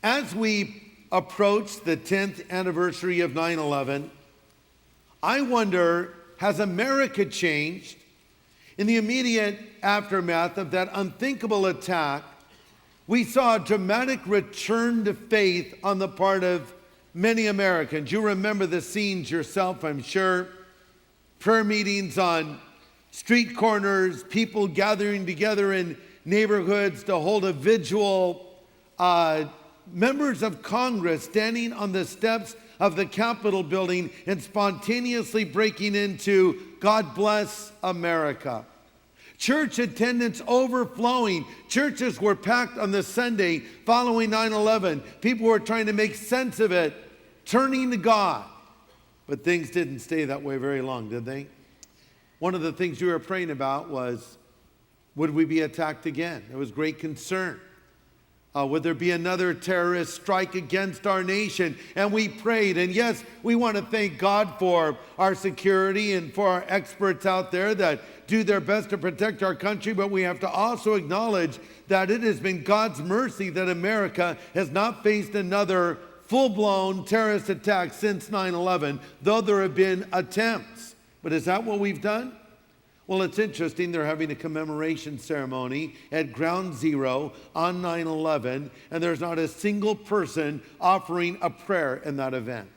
As we approach the 10th anniversary of 9/11, I wonder, has America changed? In the immediate aftermath of that unthinkable attack, we saw a dramatic return to faith on the part of many Americans. You remember the scenes yourself, I'm sure. Prayer meetings on street corners, people gathering together in neighborhoods to hold a vigil, members of Congress standing on the steps of the Capitol building and spontaneously breaking into "God Bless America." Church attendance overflowing. Churches were packed on the Sunday following 9/11. People were trying to make sense of it, turning to God. But things didn't stay that way very long, did they? One of the things you were praying about was, would we be attacked again? There was great concern. Would there be another terrorist strike against our nation? And we prayed. And yes, we want to thank God for our security and for our experts out there that do their best to protect our country. But we have to also acknowledge that it has been God's mercy that America has not faced another full-blown terrorist attack since 9/11, though there have been attempts. But is that what we've done? Well, it's interesting. They're having a commemoration ceremony at Ground Zero on 9/11, and there's not a single person offering a prayer in that event.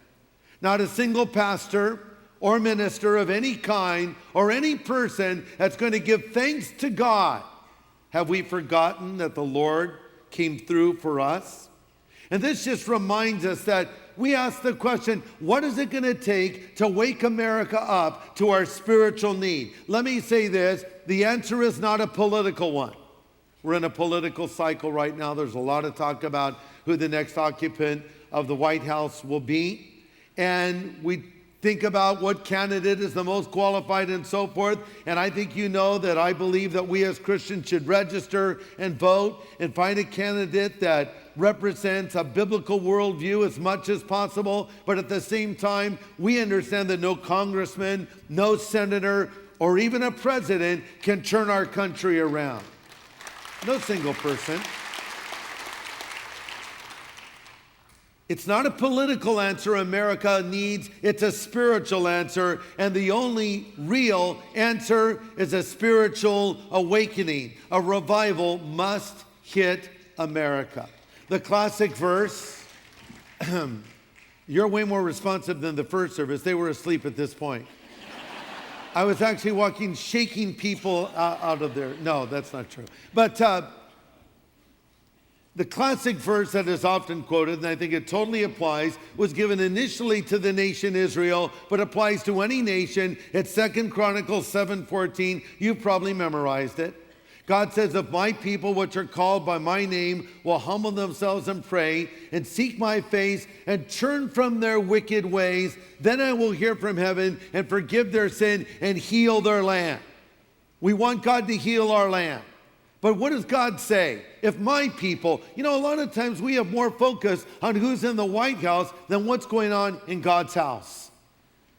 Not a single pastor or minister of any kind or any person that's going to give thanks to God. Have we forgotten that the Lord came through for us? And this just reminds us that we ask the question, what is it going to take to wake America up to our spiritual need? Let me say this, the answer is not a political one. We're in a political cycle right now. There's a lot of talk about who the next occupant of the White House will be. And we think about what candidate is the most qualified and so forth. And I think you know that I believe that we as Christians should register and vote and find a candidate that represents a biblical worldview as much as possible. But at the same time, we understand that no congressman, no senator, or even a president can turn our country around. No single person. It's not a political answer America needs, it's a spiritual answer, and the only real answer is a spiritual awakening. A revival must hit America. The classic verse, you're way more responsive than the first service. They were asleep at this point. I was actually walking, shaking people out of there. No, that's not true. But the classic verse that is often quoted, and I think it totally applies, was given initially to the nation Israel, but applies to any nation. It's 2 Chronicles 7:14. You've probably memorized it. God says, if my people, which are called by my name, will humble themselves and pray and seek my face and turn from their wicked ways, then I will hear from heaven and forgive their sin and heal their land. We want God to heal our land. But what does God say? If my people, a lot of times we have more focus on who's in the White House than what's going on in God's house.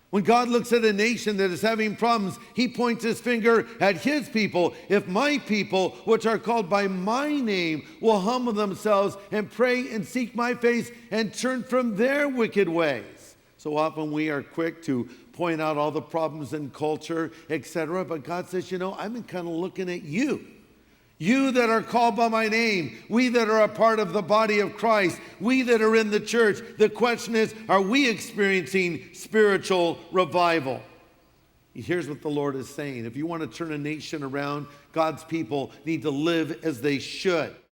When God looks at a nation that is having problems, he points his finger at his people. If my people, which are called by my name, will humble themselves and pray and seek my face and turn from their wicked ways. So often we are quick to point out all the problems in culture, etc. But God says, I've been kind of looking at you. You that are called by my name, we that are a part of the body of Christ, we that are in the church. The question is, are we experiencing spiritual revival? Here's what the Lord is saying. If you want to turn a nation around, God's people need to live as they should.